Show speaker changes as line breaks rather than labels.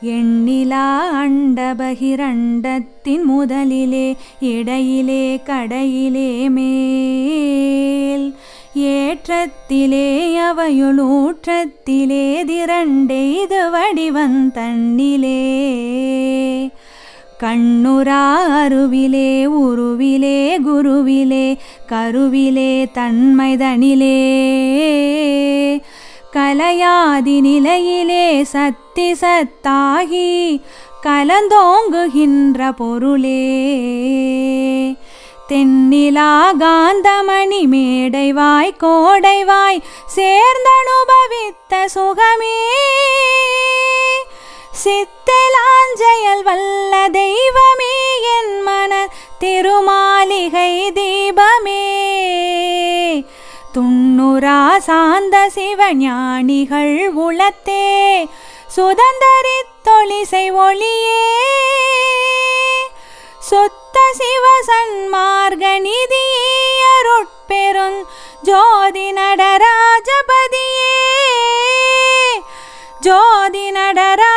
எண்ணிலா அண்டபகிரண்டத்தின் முதலிலே இடையிலே கடையிலே மேல் ஏற்றத்திலே அவையுள் ஊற்றத்திலே திரண்டெய்து வடிவன் தன்னிலே கண்ணுரா அருவிலே உருவிலே குருவிலே கருவிலே தன்மைதனிலே கலையாதி நிலையிலே சத்தி சத்தாகி கலந்தோங்குகின்ற பொருளே தென்னிலா காந்தமணி மேடைவாய் கோடைவாய் சேர்ந்தனுபவித்த சுகமே சித்தலாஞ்செயல் வல்ல தெய்வமே என் மன திருமாளிகை தீபமே துண்ணுரா சாந்த சிவஞானிகள் உளத்தே சுதந்தரித்தொழிசை ஒளியே சுத்த சிவ சன்மார்க்க நிதியருட்பெருஞ் ஜோதி நடராஜபதியே ஜோதி நடரா